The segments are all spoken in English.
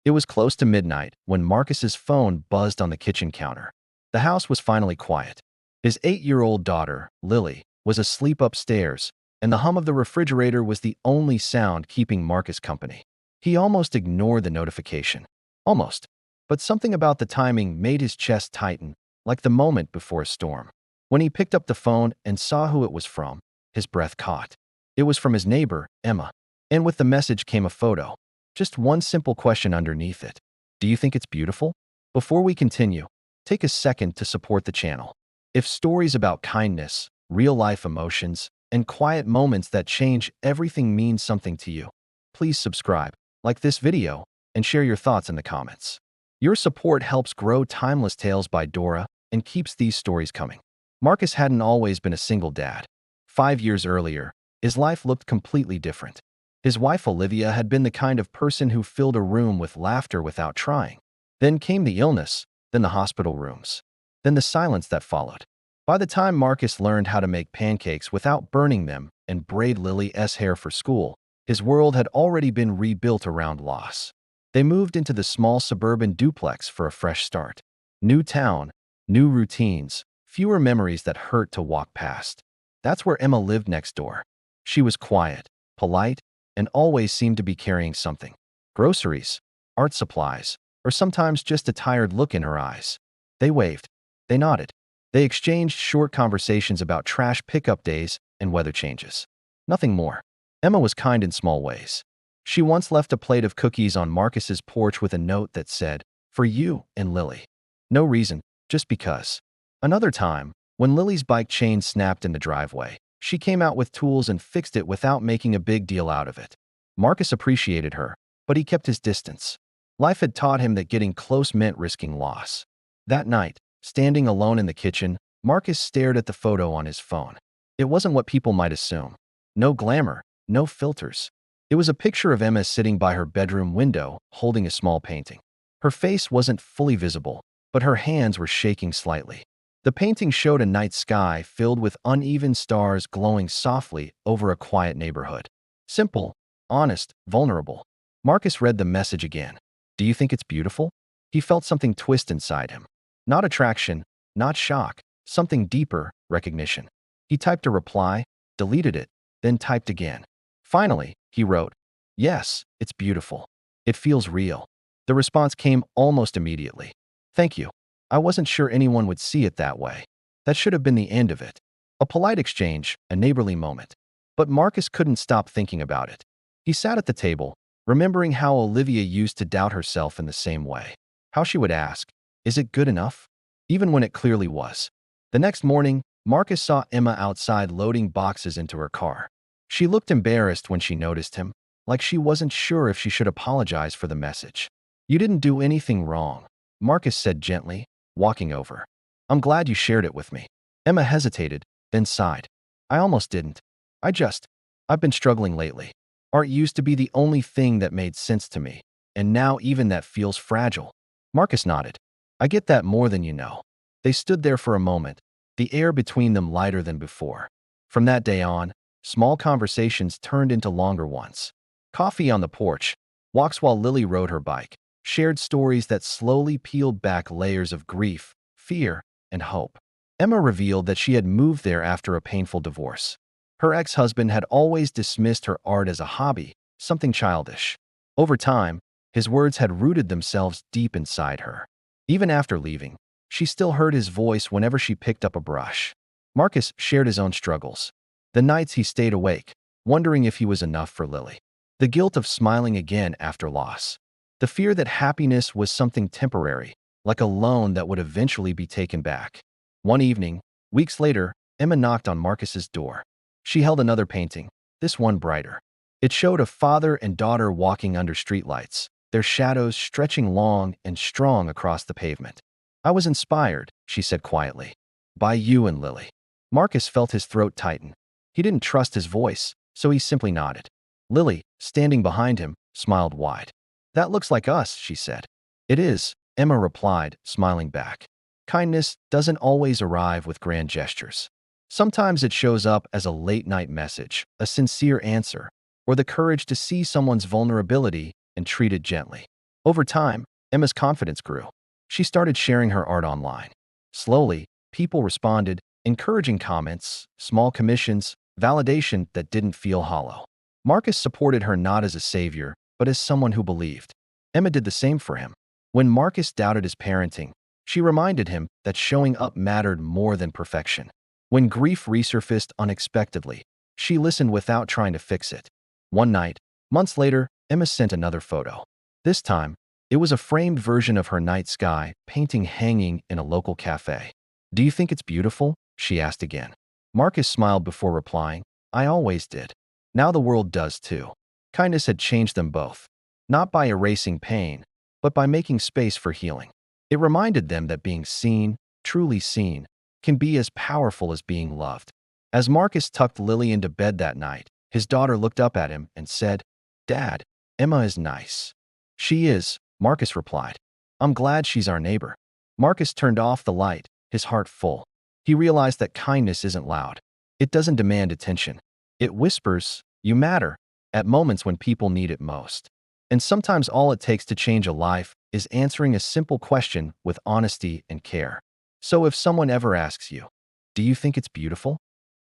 It was close to midnight when Marcus's phone buzzed on the kitchen counter. The house was finally quiet. His 8-year-old daughter, Lily, was asleep upstairs, and the hum of the refrigerator was the only sound keeping Marcus company. He almost ignored the notification. Almost. But something about the timing made his chest tighten, like the moment before a storm. When he picked up the phone and saw who it was from, his breath caught. It was from his neighbor, Emma. And with the message came a photo. Just one simple question underneath it. Do you think it's beautiful? Before we continue, take a second to support the channel. If stories about kindness, real-life emotions, and quiet moments that change everything mean something to you, please subscribe, like this video, and share your thoughts in the comments. Your support helps grow Timeless Tales by Dora and keeps these stories coming. Marcus hadn't always been a single dad. 5 years earlier, his life looked completely different. His wife Olivia had been the kind of person who filled a room with laughter without trying. Then came the illness, then the hospital rooms, then the silence that followed. By the time Marcus learned how to make pancakes without burning them and braid Lily's hair for school, his world had already been rebuilt around loss. They moved into the small suburban duplex for a fresh start. New town, new routines, fewer memories that hurt to walk past. That's where Emma lived next door. She was quiet, polite, and always seemed to be carrying something. Groceries, art supplies, or sometimes just a tired look in her eyes. They waved. They nodded. They exchanged short conversations about trash pickup days and weather changes. Nothing more. Emma was kind in small ways. She once left a plate of cookies on Marcus's porch with a note that said, "For you and Lily." No reason, just because. Another time, when Lily's bike chain snapped in the driveway, she came out with tools and fixed it without making a big deal out of it. Marcus appreciated her, but he kept his distance. Life had taught him that getting close meant risking loss. That night, standing alone in the kitchen, Marcus stared at the photo on his phone. It wasn't what people might assume. No glamour, no filters. It was a picture of Emma sitting by her bedroom window, holding a small painting. Her face wasn't fully visible, but her hands were shaking slightly. The painting showed a night sky filled with uneven stars glowing softly over a quiet neighborhood. Simple, honest, vulnerable. Marcus read the message again. Do you think it's beautiful? He felt something twist inside him. Not attraction, not shock, something deeper, recognition. He typed a reply, deleted it, then typed again. Finally, he wrote, "Yes, it's beautiful. It feels real." The response came almost immediately. "Thank you. I wasn't sure anyone would see it that way." That should have been the end of it. A polite exchange, a neighborly moment. But Marcus couldn't stop thinking about it. He sat at the table, remembering how Olivia used to doubt herself in the same way. How she would ask, "Is it good enough?" Even when it clearly was. The next morning, Marcus saw Emma outside loading boxes into her car. She looked embarrassed when she noticed him, like she wasn't sure if she should apologize for the message. "You didn't do anything wrong," Marcus said gently, walking over. "I'm glad you shared it with me." Emma hesitated, then sighed. "I almost didn't. I've been struggling lately. Art used to be the only thing that made sense to me, and now even that feels fragile." Marcus nodded. "I get that more than you know." They stood there for a moment, the air between them lighter than before. From that day on, small conversations turned into longer ones. Coffee on the porch, walks while Lily rode her bike, shared stories that slowly peeled back layers of grief, fear, and hope. Emma revealed that she had moved there after a painful divorce. Her ex-husband had always dismissed her art as a hobby, something childish. Over time, his words had rooted themselves deep inside her. Even after leaving, she still heard his voice whenever she picked up a brush. Marcus shared his own struggles. The nights he stayed awake, wondering if he was enough for Lily. The guilt of smiling again after loss. The fear that happiness was something temporary, like a loan that would eventually be taken back. One evening, weeks later, Emma knocked on Marcus's door. She held another painting, this one brighter. It showed a father and daughter walking under streetlights, their shadows stretching long and strong across the pavement. "I was inspired," she said quietly, "by you and Lily." Marcus felt his throat tighten. He didn't trust his voice, so he simply nodded. Lily, standing behind him, smiled wide. "That looks like us," she said. "It is," Emma replied, smiling back. Kindness doesn't always arrive with grand gestures. Sometimes it shows up as a late-night message, a sincere answer, or the courage to see someone's vulnerability and treat it gently. Over time, Emma's confidence grew. She started sharing her art online. Slowly, people responded, encouraging comments, small commissions, validation that didn't feel hollow. Marcus supported her not as a savior, but as someone who believed. Emma did the same for him. When Marcus doubted his parenting, she reminded him that showing up mattered more than perfection. When grief resurfaced unexpectedly, she listened without trying to fix it. One night, months later, Emma sent another photo. This time, it was a framed version of her night sky painting hanging in a local cafe. "Do you think it's beautiful?" she asked again. Marcus smiled before replying, "I always did. Now the world does too." Kindness had changed them both, not by erasing pain, but by making space for healing. It reminded them that being seen, truly seen, can be as powerful as being loved. As Marcus tucked Lily into bed that night, his daughter looked up at him and said, "Dad, Emma is nice." "She is," Marcus replied. "I'm glad she's our neighbor." Marcus turned off the light, his heart full. He realized that kindness isn't loud. It doesn't demand attention. It whispers, "You matter," at moments when people need it most. And sometimes all it takes to change a life is answering a simple question with honesty and care. So if someone ever asks you, "Do you think it's beautiful?"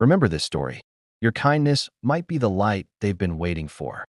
remember this story. Your kindness might be the light they've been waiting for.